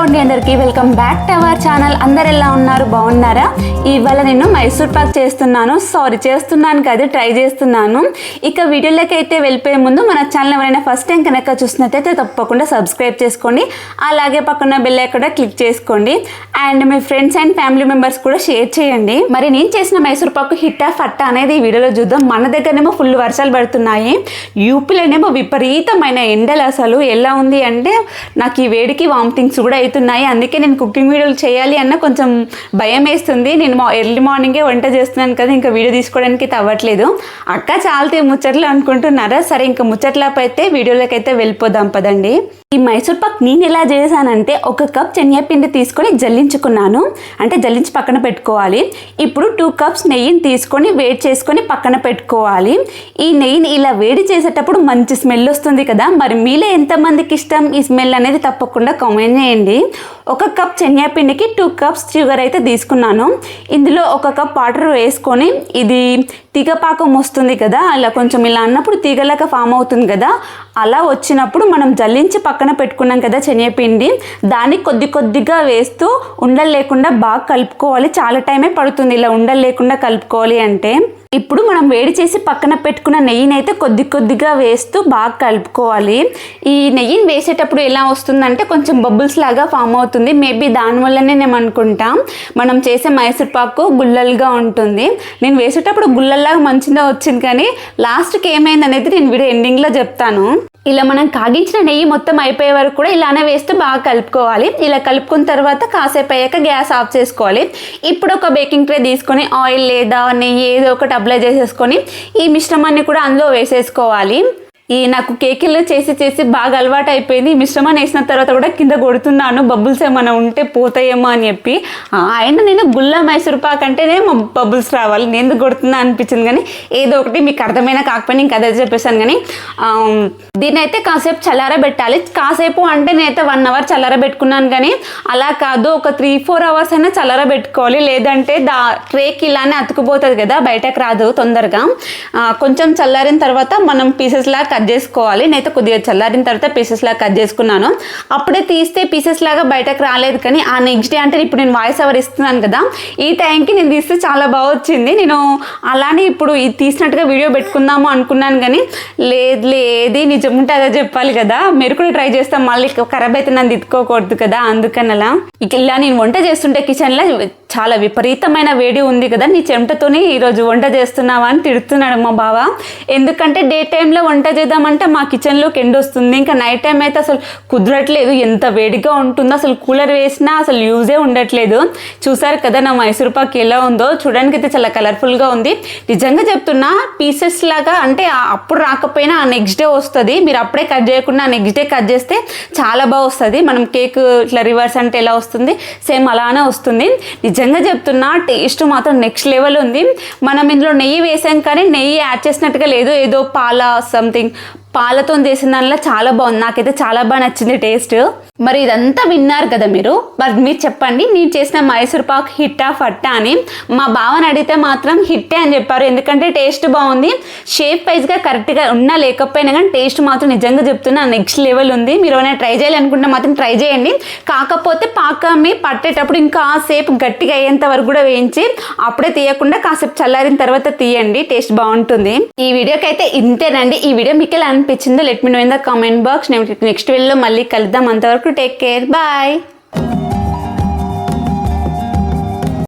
అండి అందరికీ welcome back to our channel. అందరు ఎలా ఉన్నారు, బాగున్నారా? ఇవాళ నేను మైసూర్ పాక్ చేస్తున్నాను కాదు, ట్రై చేస్తున్నాను. ఇక వీడియోలోకి అయితే వెళ్ళిపోయే ముందు మన ఛానల్ ఎవరైనా ఫస్ట్ టైం కనుక చూసినట్టయితే తప్పకుండా సబ్స్క్రైబ్ చేసుకోండి, అలాగే పక్కన బెల్ ఐకాన్ కూడా క్లిక్ చేసుకోండి. And me friends and family members కూడా షేర్ చేయండి. మరి నేను చేసిన మైసూర్ పాకు హిట్టా ఫట్టా అనేది ఈ వీడియోలో చూద్దాం. మన దగ్గరనేమో ఫుల్ వర్షాలు పడుతున్నాయి, యూపీలోనేమో విపరీతమైన ఎండలు. అసలు ఎలా ఉంది అంటే నాకు ఈ వేడికి వామిటింగ్స్ కూడా అవుతున్నాయి. అందుకే నేను కుకింగ్ వీడియోలు చేయాలి అన్న కొంచెం భయం వేస్తుంది. నేను ఎర్లీ మార్నింగే వంట చేస్తున్నాను కదా, ఇంకా వీడియో తీసుకోవడానికి అవ్వట్లేదు. అక్క చాలా ముచ్చట్లు అనుకుంటున్నారా? సరే, ఇంకా ముచ్చట్లపై అయితే వీడియోలోకి అయితే వెళ్ళిపోదాం పదండి. ఈ మైసూర్ పాక్ నేను ఎలా చేశానంటే, 1 కప్ శనగపిండి తీసుకొని జల్లించుకున్నాను, అంటే జల్లించి పక్కన పెట్టుకోవాలి. ఇప్పుడు 2 కప్స్ నెయ్యిని తీసుకొని వేడి చేసుకొని పక్కన పెట్టుకోవాలి. ఈ నెయ్యిని ఇలా వేడి చేసేటప్పుడు మంచి స్మెల్ వస్తుంది కదా. మరి మీలో ఎంతమందికి ఇష్టం ఈ స్మెల్ అనేది తప్పకుండా కామెంట్ చేయండి. 1 కప్ శనగపిండికి 2 కప్స్ షుగర్ అయితే తీసుకున్నాను. ఇందులో 1 కప్ వాటర్ వేసుకొని, ఇది తీగపాకం వస్తుంది కదా, అలా కొంచెం ఇలా అన్నప్పుడు తీగలాగా ఫామ్ అవుతుంది కదా, అలా వచ్చినప్పుడు మనం జల్లించి పక్కన పెట్టుకున్నాం కదా శనగపిండి, దాన్ని కొద్దిగా వేస్తూ ఉండలు లేకుండా బాగా కలుపుకోవాలి. చాలా టైమే పడుతుంది ఇలా ఉండలు లేకుండా కలుపుకోవాలి అంటే. ఇప్పుడు మనం వేడి చేసి పక్కన పెట్టుకున్న నెయ్యిని అయితే కొద్దిగా వేస్తూ బాగా కలుపుకోవాలి. ఈ నెయ్యిని వేసేటప్పుడు ఎలా వస్తుందంటే కొంచెం బబుల్స్ లాగా ఫామ్ అవుతుంది. మేబీ దానివల్లనే నేను అనుకుంటాం మనం చేసే మైసూర్ పాకు గుల్లలుగా ఉంటుంది. నేను వేసేటప్పుడు గుల్లల్లాగా మంచిగా వచ్చింది, కానీ లాస్ట్కి ఏమైంది అనేది నేను వీడియో ఎండింగ్లో చెప్తాను. ఇలా మనం కాగించిన నెయ్యి మొత్తం అయిపోయే వరకు కూడా ఇలానే వేస్తూ బాగా కలుపుకోవాలి. ఇలా కలుపుకున్న తర్వాత కాసేపు అయ్యాక గ్యాస్ ఆఫ్ చేసుకోవాలి. ఇప్పుడు ఒక బేకింగ్ ట్రే తీసుకొని ఆయిల్ లేదా నెయ్యి ఏదో ఒకటి అప్లై చేసేసుకొని ఈ మిశ్రమాన్ని కూడా అందులో వేసేసుకోవాలి. నాకు కేకులు చేసి బాగా అలవాటు అయిపోయింది. ఈ మిశ్రమాన్ని వేసిన తర్వాత కూడా కింద కొడుతున్నాను, బబుల్స్ ఏమైనా ఉంటే పోతాయేమో అని చెప్పి. అయినా నేను గుల్ల మైసూర్ పాక్ అంటేనే బబుల్స్ రావాలి, నేను ఎందుకు కొడుతున్నా అనిపించింది. కానీ ఏదో ఒకటి మీకు అర్థమైనా కాకపోయినా ఇంకా అదే చెప్పేసాను. కానీ దీన్ని అయితే కాసేపు చల్లారబెట్టాలి. కాసేపు అంటే నేనైతే 1 అవర్ చల్లారబెట్టుకున్నాను, కానీ అలా కాదు, ఒక 3-4 అవర్స్ అయినా చల్లారబెట్టుకోవాలి. లేదంటే ట్రేకి ఇలానే అతుకుపోతుంది కదా, బయటకు రాదు తొందరగా. కొంచెం చల్లారిన తర్వాత మనం పీసెస్ లాగా కట్ చేసుకోవాలి. నేనైతే కొద్దిగా చల్లారిన తర్వాత పీసెస్ లాగా కట్ చేసుకున్నాను. అప్పుడే తీస్తే పీసెస్ లాగా బయటకు రాలేదు. కానీ ఆ నెక్స్ట్ డే అంటే ఇప్పుడు నేను వాయిస్ ఓవర్ ఇస్తున్నాను కదా, ఈ టైంకి నేను తీస్తే చాలా బాగా వచ్చింది. నేను అలానే ఇప్పుడు ఇది తీసినట్టుగా వీడియో పెట్టుకుందాము అనుకున్నాను, కానీ లేదు నిజం ఉంటే అదే చెప్పాలి కదా. మీరు కూడా ట్రై చేస్తాం, మళ్ళీ ఖరాబ్ అయితే నన్ను తిట్టుకోకూడదు కదా, అందుకని అలా. ఇలా నేను వంట చేస్తుంటే కిచెన్లో చాలా విపరీతమైన వేడి ఉంది కదా, నీ చెమటతోని ఈరోజు వంట చేస్తున్నావా అని తిడుతున్నాడు మా బావ. ఎందుకంటే డే టైంలో వంట చేద్దామంటే మా కిచెన్లోకి ఎండ వస్తుంది, ఇంకా నైట్ టైం అయితే అసలు కుదరట్లేదు. ఎంత వేడిగా ఉంటుందో, అసలు కూలర్ వేసినా అసలు యూజే ఉండట్లేదు. చూసారు కదా నా మైసూర్ పాక్ ఎలా ఉందో, చూడడానికి అయితే చాలా కలర్ఫుల్గా ఉంది. నిజంగా చెప్తున్నా, పీసెస్ లాగా అంటే అప్పుడు రాకపోయినా ఆ నెక్స్ట్ డే వస్తుంది. మీరు అప్పుడే కట్ చేయకుండా నెక్స్ట్ డే కట్ చేస్తే చాలా బాగా వస్తుంది. మనం కేక్ ఇట్లా రివర్స్ అంటే ఎలా వస్తుంది, సేమ్ అలానే వస్తుంది. నిజంగా చెప్తున్నా, టేస్ట్ మాత్రం నెక్స్ట్ లెవెల్ ఉంది. మనం ఇందులో నెయ్యి వేసాం, కానీ నెయ్యి యాడ్ చేసినట్టుగా లేదు, ఏదో సంథింగ్ పాలతో చేసిన దానిలో చాలా బాగుంది. నాకైతే చాలా బాగా నచ్చింది టేస్ట్. మరి ఇదంతా విన్నారు కదా మీరు. మరి మీరు చెప్పండి, నేను చేసిన మైసూర్ పాక్ హిట్టా ఫట్టా అని. మా బావని అడిగితే మాత్రం హిట్టే అని చెప్పారు, ఎందుకంటే టేస్ట్ బాగుంది. షేప్ వైజ్గా కరెక్ట్గా ఉన్నా లేకపోయినా కానీ టేస్ట్ మాత్రం నిజంగా చెప్తున్నా నెక్స్ట్ లెవెల్ ఉంది. మీరు ఏమైనా ట్రై చేయాలనుకుంటే మాత్రం ట్రై చేయండి. కాకపోతే పాకాన్ని పట్టేటప్పుడు ఇంకా సేపు గట్టిగా అయ్యేంత వరకు కూడా వేయించి అప్పుడే తీయకుండా కాసేపు చల్లారిన తర్వాత తీయండి, టేస్ట్ బాగుంటుంది. ఈ వీడియోకి అయితే ఇంతేనండి. ఈ వీడియో మీకు ఎలా అనిపించిందో let me know in the comment box. Next వీడియోలో మళ్ళీ కలుద్దాం. అంతవరకు టేక్ కేర్, బాయ్.